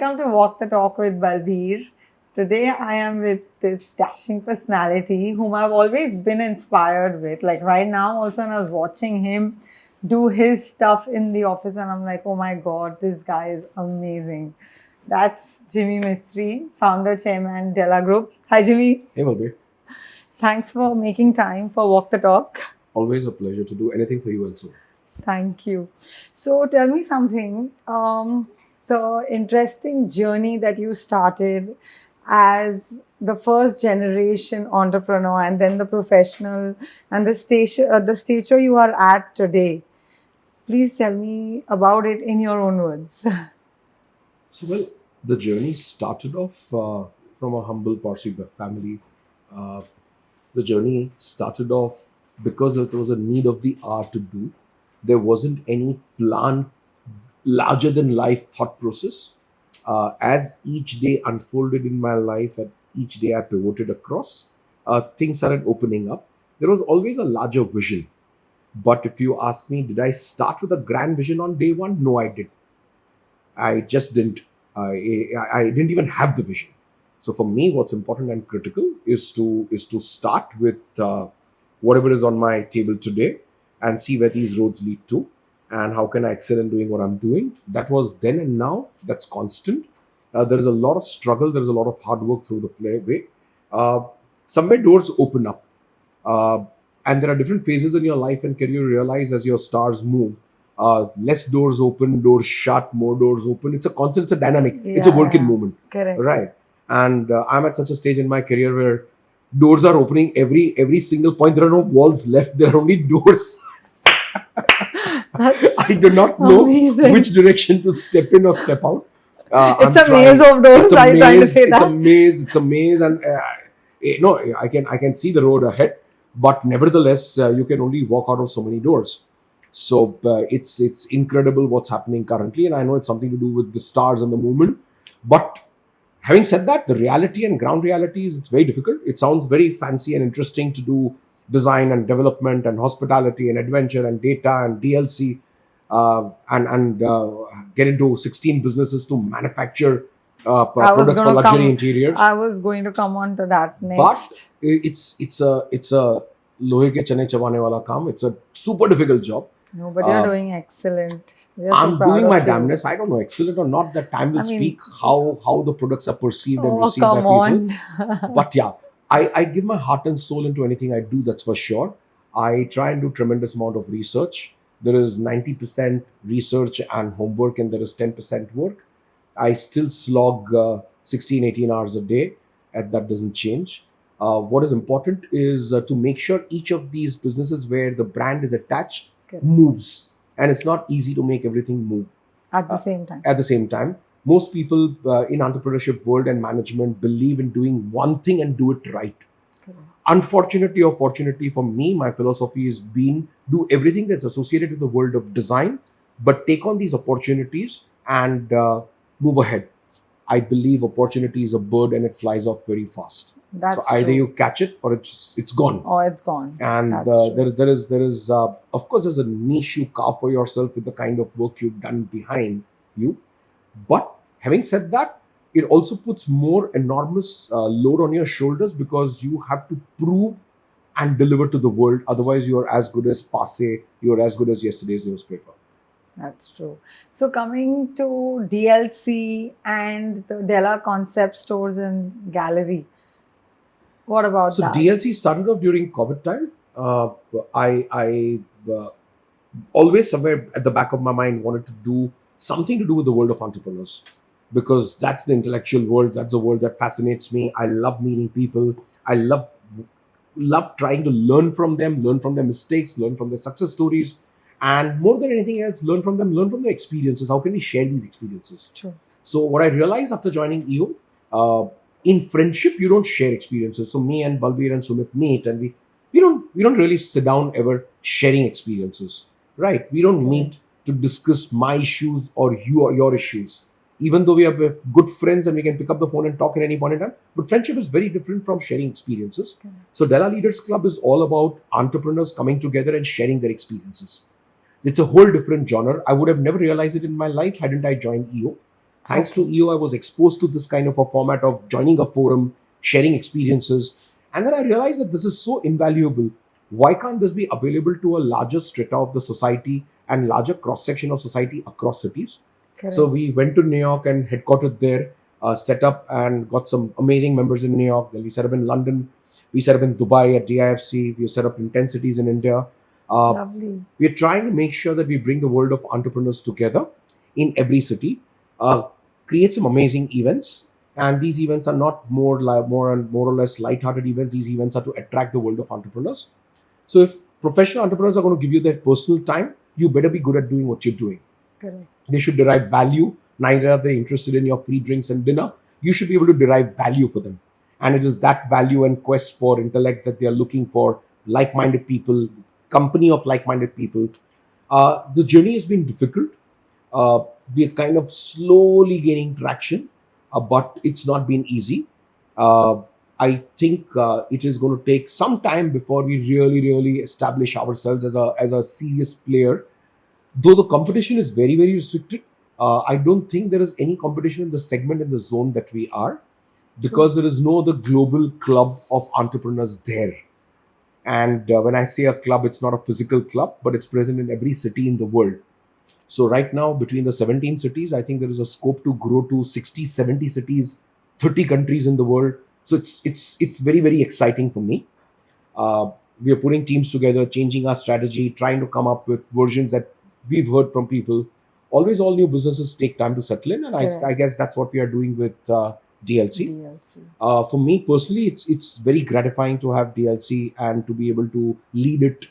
Welcome to Walk the Talk with Bulbeer. Today I am with this dashing personality whom I've always been inspired with. Like right now, also, when I was watching him do his stuff in the office, and I'm like, oh my God, this guy is amazing. That's Jimmy Mistry, founder, chairman, Della Group. Hi, Jimmy. Hey, Bulbeer. Thanks for making time for Walk the Talk. Always a pleasure to do anything for you and so. Thank you. So tell me something. The interesting journey that you started as the first generation entrepreneur and then the professional and the stature you are at today. Please tell me about it in your own words. So, well, the journey started off from a humble Parsi family. The journey started off because there was a need of the hour to do. There wasn't any planned, larger than life thought process. As each day unfolded in my life and each day I pivoted across, things started opening up. There was always a larger vision. But if you ask me, did I start with a grand vision on day one? No, I didn't. I just didn't. I didn't even have the vision. So for me, what's important and critical is to start with whatever is on my table today and see where these roads lead to and how can I excel in doing what I'm doing. That was then and now. That's constant. There is a lot of struggle. There is a lot of hard work through the way. Somewhere doors open up. And there are different phases in your life and career. You realize as your stars move, less doors open, doors shut, more doors open. It's a constant, it's a dynamic, it's a working movement. Correct. Right. And I'm at such a stage in my career where doors are opening every single point. There are no walls left. There are only doors. I do not know which direction to step in or step out. It's a maze of doors. I'm trying to say that. It's a maze, and I can see the road ahead, but nevertheless, you can only walk out of so many doors. So it's incredible what's happening currently, and I know it's something to do with the stars and the movement. But having said that, the reality and ground reality is it's very difficult. It sounds very fancy and interesting to do design and development and hospitality and adventure and data and DLC and get into 16 businesses to manufacture products for luxury interiors. I was going to come on to that next. But it's a lohe ke chane chabane wala kaam. It's a super difficult job. No, but you're doing excellent. I'm doing my damnness. I don't know, excellent or not. That time will speak how the products are perceived and received by people. But yeah, I give my heart and soul into anything I do, that's for sure. I try and do tremendous amount of research. There is 90% research and homework and there is 10% work. I still slog 16, 18 hours a day, and that doesn't change. What is important is to make sure each of these businesses where the brand is attached moves. And it's not easy to make everything move. At the same time. At the same time. Most people in entrepreneurship world and management believe in doing one thing and do it right. Correct. Unfortunately or fortunately for me, my philosophy has been do everything that's associated with the world of design, but take on these opportunities and move ahead. I believe opportunity is a bird and it flies off very fast. That's so either true. You catch it or it's gone. Oh, it's gone. And there is of course there's a niche you carve for yourself with the kind of work you've done behind you. But having said that, it also puts more enormous load on your shoulders because you have to prove and deliver to the world. Otherwise, you are as good as passe. You are as good as yesterday's newspaper. That's true. So coming to DLC and the Della concept stores and gallery, what about that? So DLC started off during COVID time. I always somewhere at the back of my mind wanted to do something to do with the world of entrepreneurs because that's the intellectual world. That's the world that fascinates me. I love meeting people. I love trying to learn from them, learn from their mistakes, learn from their success stories. And more than anything else, learn from their experiences. How can we share these experiences? True. So what I realized after joining EO, in friendship, you don't share experiences. So me and Bulbeer and Sumit meet and we don't really sit down ever sharing experiences, right? We don't meet to discuss my issues or your issues. Even though we are good friends and we can pick up the phone and talk at any point in time, but friendship is very different from sharing experiences. Okay. So Della Leaders Club is all about entrepreneurs coming together and sharing their experiences. It's a whole different genre. I would have never realized it in my life hadn't I joined EO. Thanks to Okay. EO, I was exposed to this kind of a format of joining a forum, sharing experiences. And then I realized that this is so invaluable. Why can't this be available to a larger strata of the society and larger cross section of society across cities? So Correct. we went to New York and headquartered there, set up and got some amazing members in New York. Then we set up in London. We set up in Dubai at DIFC. We set up in 10 cities in India. Uh, Lovely. we're trying to make sure that we bring the world of entrepreneurs together in every city, uh, create some amazing events. And these events are not more or less light-hearted events. These events are to attract the world of entrepreneurs. So if professional entrepreneurs are going to give you their personal time, you better be good at doing what you're doing. Correct. They should derive value. Neither are they interested in your free drinks and dinner. You should be able to derive value for them. And it is that value and quest for intellect that they are looking for, like-minded people, company of like-minded people. The journey has been difficult. We're kind of slowly gaining traction, but it's not been easy. Uh, I think it is going to take some time before we really establish ourselves as a serious player. Though the competition is very restricted, I don't think there is any competition in the segment in the zone that we are, True. because there is no other global club of entrepreneurs there. And when I say a club, it's not a physical club, but it's present in every city in the world. So right now, between the 17 cities, I think there is a scope to grow to 60, 70 cities, 30 countries in the world. So it's very exciting for me. Uh, we are putting teams together, changing our strategy, trying to come up with versions that we've heard from people. Always, all new businesses take time to settle in, and Correct. I guess that's what we are doing with DLC. DLC. For me personally, it's very gratifying to have DLC and to be able to lead it,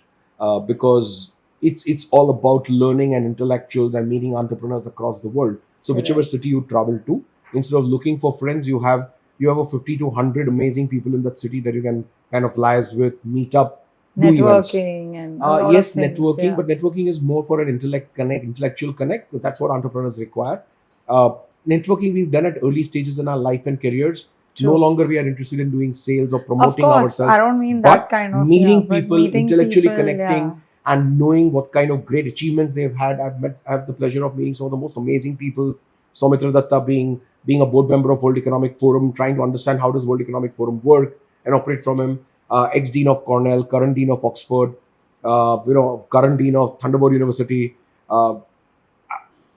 because it's all about learning and intellectuals and meeting entrepreneurs across the world. So whichever Correct. city you travel to, instead of looking for friends, you have a 50 to 100 amazing people in that city that you can kind of liaise with, meet up, do events. Networking and a lot of Yes, things. networking, Yeah. but networking is more for an intellectual connect. Because that's what entrepreneurs require. Uh, Networking we've done at early stages in our life and careers. No True. longer we are interested in doing sales or Of promoting course, I ourselves, don't mean that but kind of, yeah, meeting but people, meeting intellectually people, yeah. connecting, and knowing what kind of great achievements they've had. I have the pleasure of meeting some of the most amazing people. Soumitra Datta being a board member of World Economic Forum, trying to understand how does World Economic Forum work and operate from him. Ex Dean of Cornell, current Dean of Oxford, current Dean of Thunderbird University.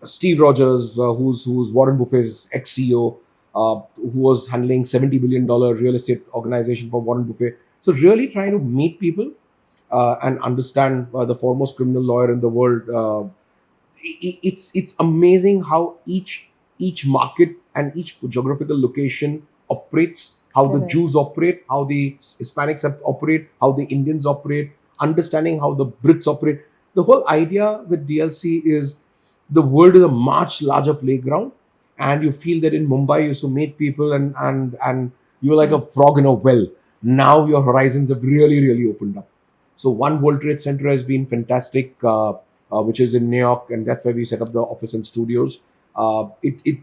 Steve Rogers, who's Warren Buffett's ex CEO, who was handling $70 billion real estate organization for Warren Buffett. So really trying to meet people and understand the foremost criminal lawyer in the world. It's amazing how each market and each geographical location operates. How the Correct. Jews operate, how the Hispanics operate, how the Indians operate, understanding how the Brits operate. The whole idea with DLC is the world is a much larger playground, and you feel that in Mumbai you used to meet people and you're like a Yes. frog in a well. Now your horizons have really opened up. So One World Trade Center has been fantastic, which is in New York, and that's where we set up the office and studios. It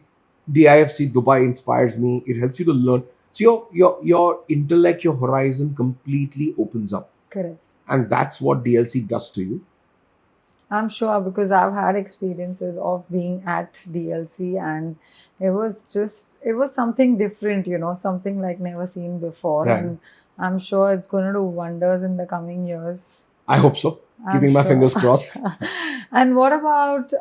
the IFC Dubai inspires me. It helps you to learn. So your intellect, your horizon completely opens up, Correct. and that's what DLC does to you. I'm sure because I've had experiences of being at DLC, and it was something different, something like never seen before. Right. And I'm sure it's going to do wonders in the coming years. I hope so. I'm Keeping my sure. fingers crossed. And what about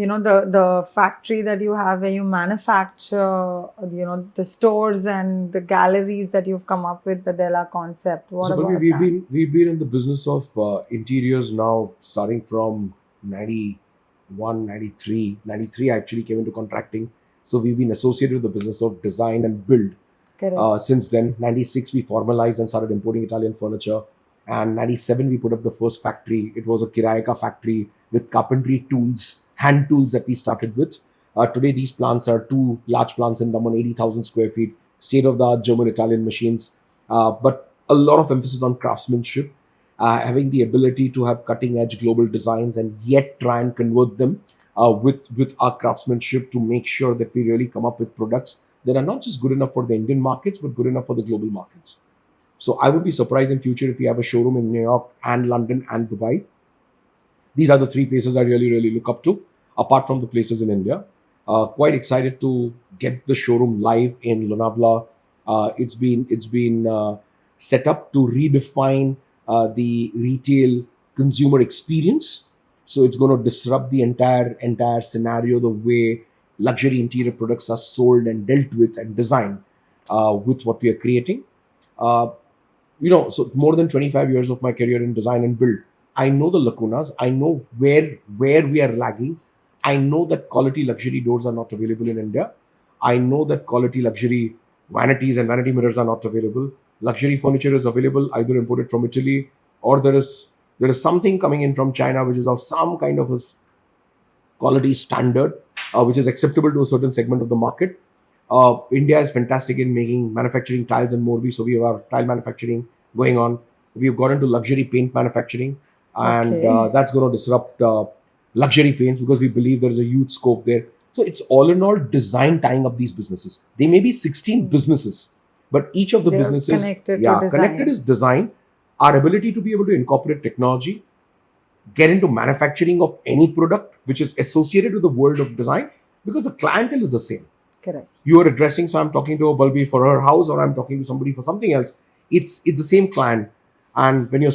the factory that you have where you manufacture, the stores and the galleries that you've come up with, the Della concept? What So about Pallavi, that? we've been in the business of interiors now, starting from 91, 93. 93 I actually came into contracting. So we've been associated with the business of design and build. Correct. Since then, 96 we formalized and started importing Italian furniture. And 97 we put up the first factory. It was a Kirayaka factory with carpentry tools, hand tools that we started with. Today these plants are two large plants in Daman, 80,000 square feet, state-of-the-art German-Italian machines. But a lot of emphasis on craftsmanship, having the ability to have cutting-edge global designs and yet try and convert them with our craftsmanship to make sure that we really come up with products that are not just good enough for the Indian markets, but good enough for the global markets. So I would be surprised in future if we have a showroom in New York and London and Dubai. These are the three places I really look up to, apart from the places in India. Quite excited to get the showroom live in Lonavala. It's been set up to redefine the retail consumer experience. So it's going to disrupt the entire scenario, the way luxury interior products are sold and dealt with and designed with what we are creating. Uh, so more than 25 years of my career in design and build, I know the lacunas. I know where we are lagging. I know that quality luxury doors are not available in India. I know that quality luxury vanities and vanity mirrors are not available. Luxury furniture is available either imported from Italy, or there is something coming in from China which is of some kind of a quality standard, which is acceptable to a certain segment of the market. India is fantastic in making manufacturing tiles and Morbi, so we have our tile manufacturing going on. We've got into luxury paint manufacturing, and Okay. that's going to disrupt luxury paints because we believe there's a huge scope there. So it's all in all design tying up these businesses. They may be 16 businesses, but each of the They're businesses, connected to yeah, connected design. is design. Our ability to be able to incorporate technology, get into manufacturing of any product which is associated with the world of design, because the clientele is the same. Correct. You are addressing, so I'm talking to a Bulbeer for her house, or I'm talking to somebody for something else. It's the same client. And when we're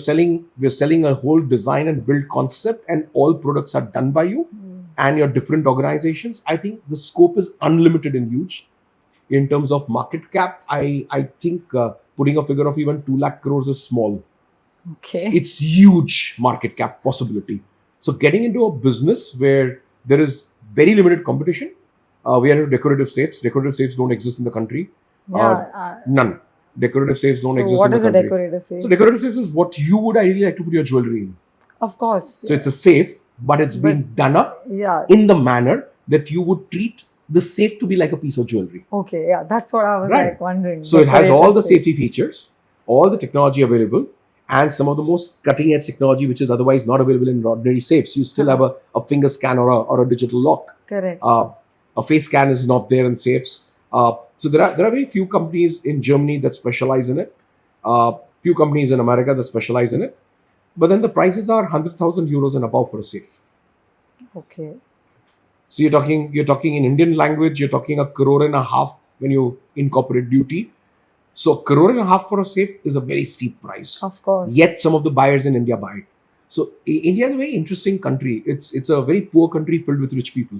selling a whole design and build concept, and all products are done by you and your different organizations. I think the scope is unlimited and huge. In terms of market cap, I think putting a figure of even 2 lakh crores is small. Okay. It's huge market cap possibility. So getting into a business where there is very limited competition. We are into decorative safes. Decorative safes don't exist in the country. Yeah. None. Decorative safes don't So exist what in the is a country. decorative safe? So decorative safes is what you would ideally like to put your jewelry in. Of course. So it's a safe, but it's been done up Yeah. in the manner that you would treat the safe to be like a piece of jewelry. Okay. Yeah. That's what I was Right. like wondering. So it has all Decorative the safe. safety features, all the technology available, and some of the most cutting edge technology which is otherwise not available in ordinary safes. You still have a finger scan or a digital lock. Correct. A face scan is not there in safes. So there are very few companies in Germany that specialize in it. Few companies in America that specialize in it. But then the prices are 100,000 euros and above for a safe. Okay. So you're talking in Indian language, you're talking a crore and a half when you incorporate duty. So a crore and a half for a safe is a very steep price. Of course. Yet some of the buyers in India buy it. So India is a very interesting country. It's a very poor country filled with rich people.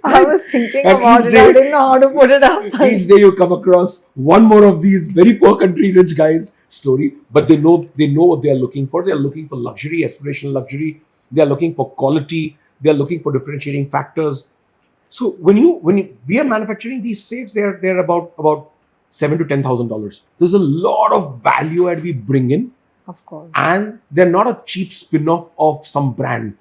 I was thinking And about each it. day- I didn't know how to put it up. Each day you come across one more of these very poor country rich guys story, but they know what they are looking for. They are looking for luxury, aspirational luxury. They are looking for quality. They are looking for differentiating factors. So when we are manufacturing these safes, they're about $7,000 to $10,000. There's a lot of value add we bring in, Of course. and they're not a cheap spin-off of some brand.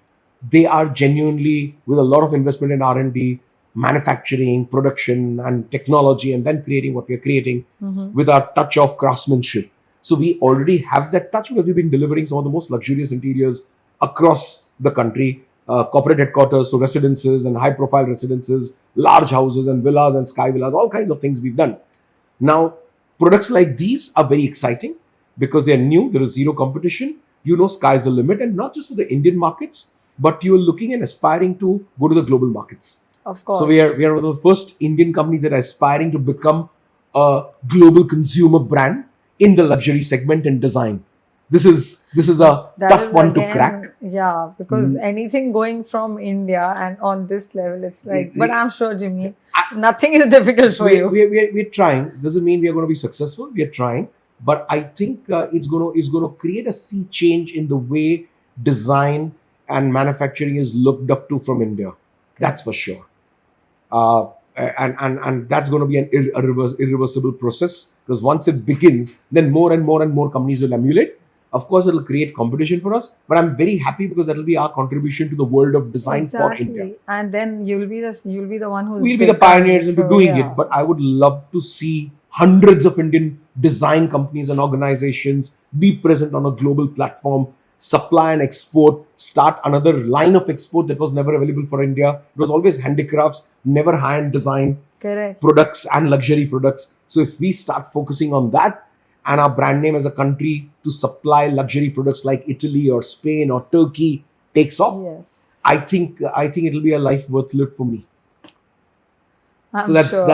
They are genuinely with a lot of investment in R&D, manufacturing, production, and technology, and then creating what we are creating with our touch of craftsmanship. So we already have that touch because we've been delivering some of the most luxurious interiors across the country. Corporate headquarters, so residences and high-profile residences, large houses and villas and sky villas, all kinds of things we've done. Now, products like these are very exciting because they're new. There is zero competition. Sky's the limit, and not just for the Indian markets, but you're looking and aspiring to go to the global markets. Of course. So we are one of the first Indian companies that are aspiring to become a global consumer brand in the luxury segment and design. This is a That tough is one to again, crack. Yeah, because anything going from India and on this level, it's like, but I'm sure, Jimmy, nothing is difficult So for you. we're trying. Doesn't mean we are going to be successful. We are trying, but I think it's going to create a sea change in the way design and manufacturing is looked up to from India. That's for sure. And that's going to be an irreversible process, because once it begins, then more and more companies will emulate. Of course, it'll create competition for us, but I'm very happy because that'll be our contribution to the world of design for India. And then you'll be the one who's We'll be the pioneers into doing it, but I would love to see hundreds of Indian design companies and organizations be present on a global platform, supply and export, start another line of export that was never available for India. It was always handicrafts, never high-end design. Correct. Products and luxury products. So if we start focusing on that, and our brand name as a country to supply luxury products like Italy or Spain or Turkey takes off, Yes. I think it'll be a life worth lived for me. I'm So that's sure.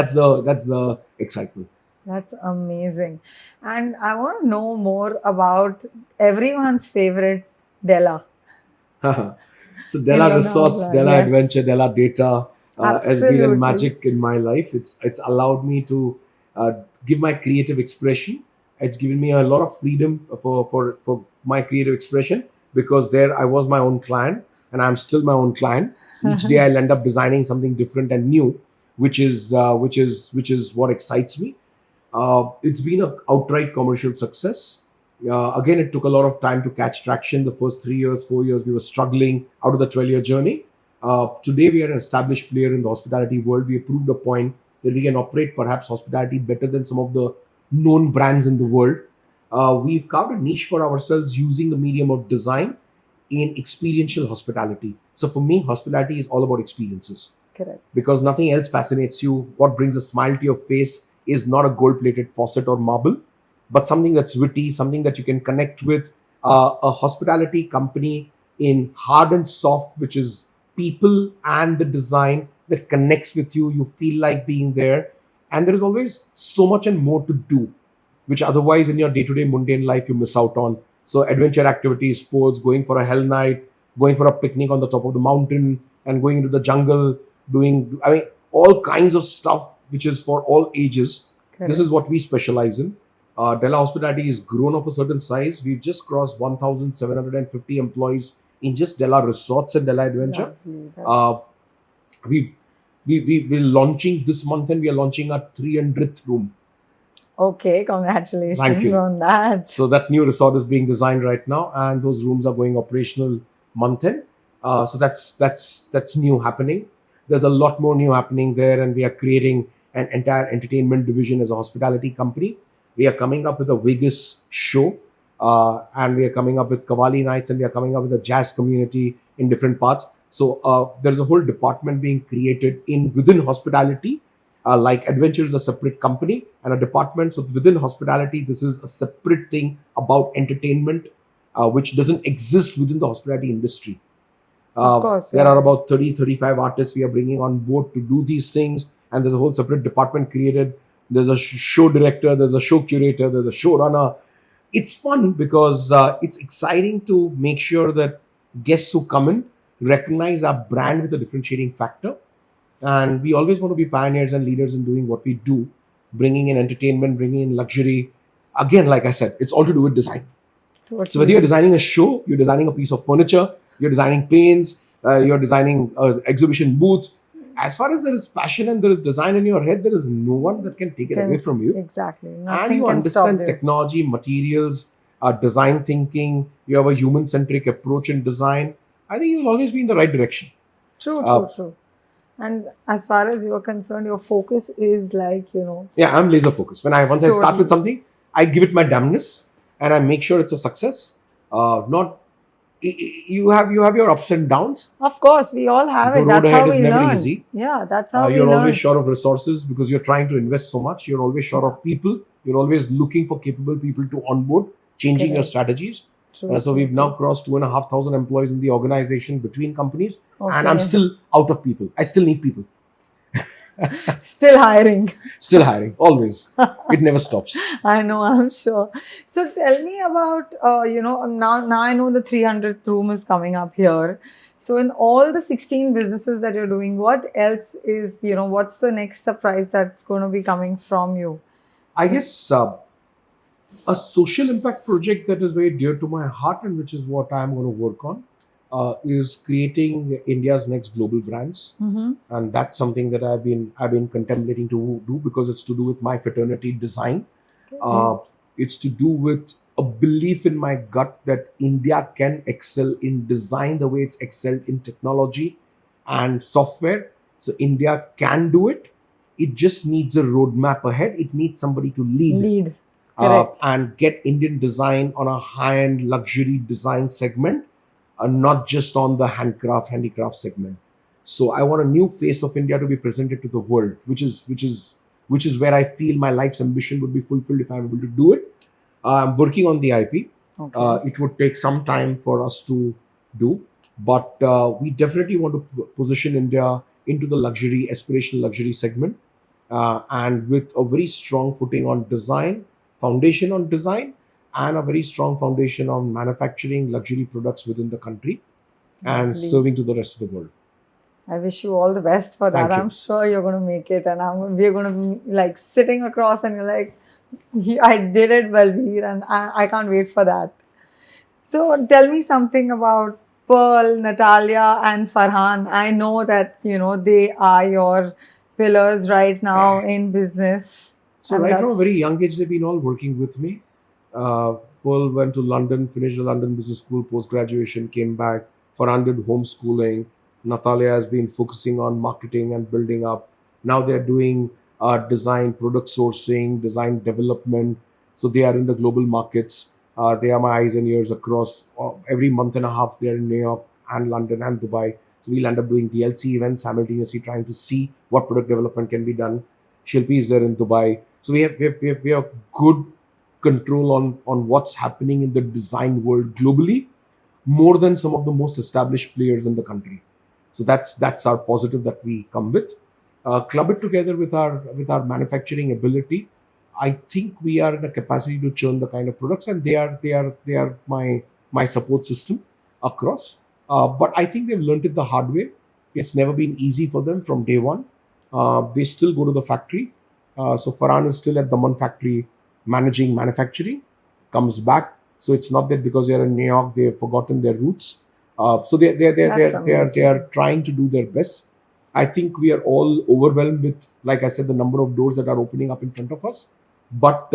that's the excitement. That's amazing. And I want to know more about everyone's favorite Della. So Della your Resorts, house. Della Yes, Adventure, Della Data has been a absolutely. magic in my life. It's allowed me to uh, give my creative expression. It's given me a lot of freedom for my creative expression, because there I was my own client and I'm still my own client. Each day I'll end up designing something different and new, which is what excites me. It's been an outright commercial success. Again, it took a lot of time to catch traction. The first 3 years, 4 years, we were struggling out of the 12-year journey. Today, we are an established player in the hospitality world. We have proved a point that we can operate perhaps hospitality better than some of the known brands in the world. We've carved a niche for ourselves using the medium of design in experiential hospitality. So for me, hospitality is all about experiences, Correct. because nothing else fascinates you. What brings a smile to your face is not a gold plated faucet or marble, but something that's witty, something that you can connect with. A hospitality company in hard and soft, which is people and the design that connects with you. You feel like being there. And there is always so much and more to do, which otherwise in your day to day mundane life you miss out on. So, adventure activities, sports, going for a hell night, going for a picnic on the top of the mountain, and going into the jungle, doing, I mean, all kinds of stuff which is for all ages. This Correct. is what we specialize in. Della Hospitality is grown of a certain size. We've just crossed 1,750 employees in just Della Resorts and Della Adventure. Lovely. Uh, That's we've, we're launching this month, and we are launching our 300th room. okay. Thank Congratulations you. on that. So that new resort is being designed right now, and those rooms are going operational month end. So that's new happening. There's a lot more new happening there, and we are creating an entire entertainment division as a hospitality company. We are coming up with a Vegas show, and we are coming up with Kavali nights, and we are coming up with a jazz community in different parts. So there's a whole department being created in within hospitality. Like Adventure is a separate company and a department. So within hospitality, this is a separate thing about entertainment, which doesn't exist within the hospitality industry. Of course, There yeah. are about 30, 35 artists we are bringing on board to do these things. And there's a whole separate department created. There's a show director, there's a show curator, there's a showrunner. It's fun because it's exciting to make sure that guests who come in recognize our brand with a differentiating factor. And we always want to be pioneers and leaders in doing what we do, bringing in entertainment, bringing in luxury. Again, like I said, it's all to do with design. So whether Totally. you're designing a show, you're designing a piece of furniture, you're designing planes, you're designing an exhibition booth, as far as there is passion and there is design in your head, there is no one that can take it away from you. Exactly. And Nothing you can stop understand you. technology, materials, design thinking, you have a human centric approach in design. I think you'll always be in the right direction. True, Uh, true, true. And as far as you're concerned, your focus is like, Yeah, I'm laser focused. Once I start with Totally. something, I give it my damnness, and I make sure it's a success. Not you have your ups and downs. Of course, we all have The it. road That's ahead how is we never learn. easy. Yeah, that's how we You're learn. always short of resources because you're trying to invest so much. You're always short of people. You're always looking for capable people to onboard, changing your Correct. strategies. True, So true, we've now true. crossed 2,500 employees in the organization between companies, and Okay. I'm still out of people. I still need people. Still hiring. Still hiring, always. It never stops. I know, I'm sure. So tell me about, now I know the 300th room is coming up here. So in all the 16 businesses that you're doing, what else is, what's the next surprise that's going to be coming from you? I guess a social impact project that is very dear to my heart, and which is what I'm going to work on, is creating India's next global brands. Mm-hmm. And that's something that I've been contemplating to do, because it's to do with my fraternity design. It's to do with a belief in my gut that India can excel in design the way it's excelled in technology and software. So India can do it. It just needs a roadmap ahead. It needs somebody to lead Correct. and get Indian design on a high-end luxury design segment, not just on the handicraft segment. So I want a new face of India to be presented to the world, which is where I feel my life's ambition would be fulfilled if I'm able to do it. I'm working on the IP. Okay. It would take some time for us to do. but we definitely want to position India into the luxury, aspirational luxury segment, and with a very strong footing on design, foundation on design, and a very strong foundation on manufacturing luxury products within the country and Lovely. serving to the rest of the world. I wish you all the best for that. Thank you. I'm sure you're going to make it, and we're going to be like sitting across, and you're like, I did it, Balbir, and I can't wait for that. So tell me something about Pearl, Natalia, and Farhan. I know that they are your pillars right now in business. So And right from a very that's young age, they've been all working with me. Pearl went to London, finished the London Business School post graduation, came back. Farhan did homeschooling. Natalia has been focusing on marketing and building up. Now they're doing design, product sourcing, design development. So they are in the global markets. They are my eyes and ears across. Every month and a half, they're in New York and London and Dubai. So we'll end up doing DLC events simultaneously, trying to see what product development can be done. Shilpi is there in Dubai. So we have good control on what's happening in the design world globally, more than some of the most established players in the country. So that's our positive that we come with. Club it together with our manufacturing ability. I think we are in a capacity to churn the kind of products, and they are my support system across. But I think they've learned it the hard way. It's never been easy for them from day one. They still go to the factory. So Farhan is still at the Daman factory managing manufacturing, comes back. So it's not that because they're in New York, they've forgotten their roots. So that's they are amazing. trying to do their best. I think we are all overwhelmed with, like I said, the number of doors that are opening up in front of us. But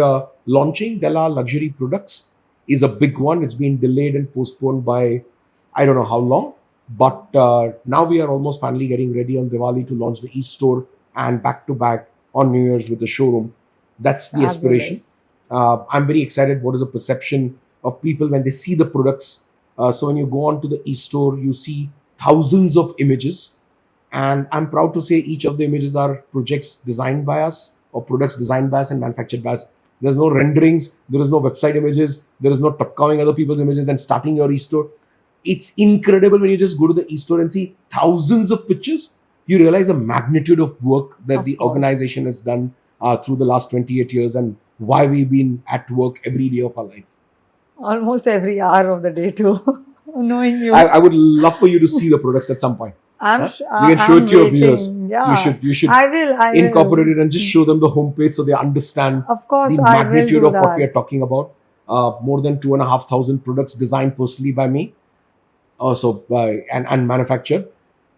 launching Della luxury products is a big one. It's been delayed and postponed by I don't know how long. But now we are almost finally getting ready on Diwali to launch the East store and back to back on New Year's with the showroom. That's the aspiration. Fabulous. I'm very excited. What is the perception of people when they see the products? So when you go on to the e-store, you see thousands of images, and I'm proud to say each of the images are projects designed by us or products designed by us and manufactured by us. There's no renderings, there is no website images, there is no topcowing other people's images and starting your e-store. It's incredible when you just go to the e-store and see thousands of pictures. You realize the magnitude of work that Of the course. organization has done through the last 28 years and why we've been at work every day of our life. Almost every hour of the day too. Knowing you. I would love for you to see the products at some point. I'm Huh? sh- You can show I'm it to your viewers. waiting. So Yeah, you should I incorporate will. it and just show them the homepage so they understand Of course, the I will magnitude do of what we that. are talking about. More than 2,500 products designed personally by me, also by and manufactured.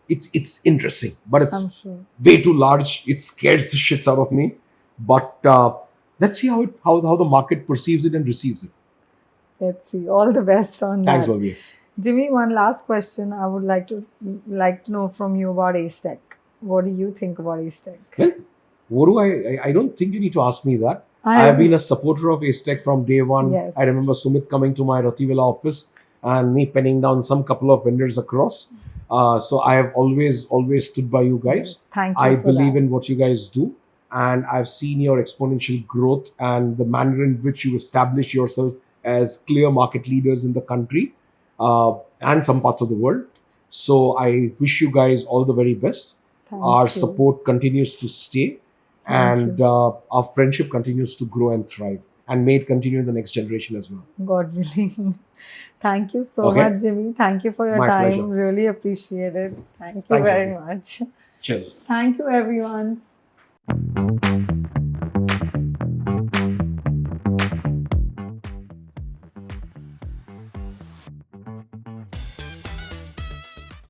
It's interesting, but it's I'm sure. way too large. It scares the shits out of me. But let's see how the market perceives it and receives it. Let's see. All the best on Thanks, that. Bulbeer. Jimmy, one last question I would like to know from you about Ace Tech. What do you think about Ace Tech? Well, what do I don't think you need to ask me that. I have been a supporter of Acetech from day one. Yes. I remember Sumit coming to my Rativilla office and me penning down some couple of vendors across. So I have always stood by you guys. Yes, thank you I for believe that. in what you guys do, and I've seen your exponential growth and the manner in which you establish yourself as clear market leaders in the country and some parts of the world. So I wish you guys all the very best. Thank Our you. support continues to stay, Thank and you. our friendship continues to grow and thrive, and may it continue in the next generation as well. God willing. Thank you so Okay. much, Jimmy. Thank you for your My time. pleasure. Really appreciate it. Thank you Thanks, very Avi. much. Cheers. Thank you, everyone.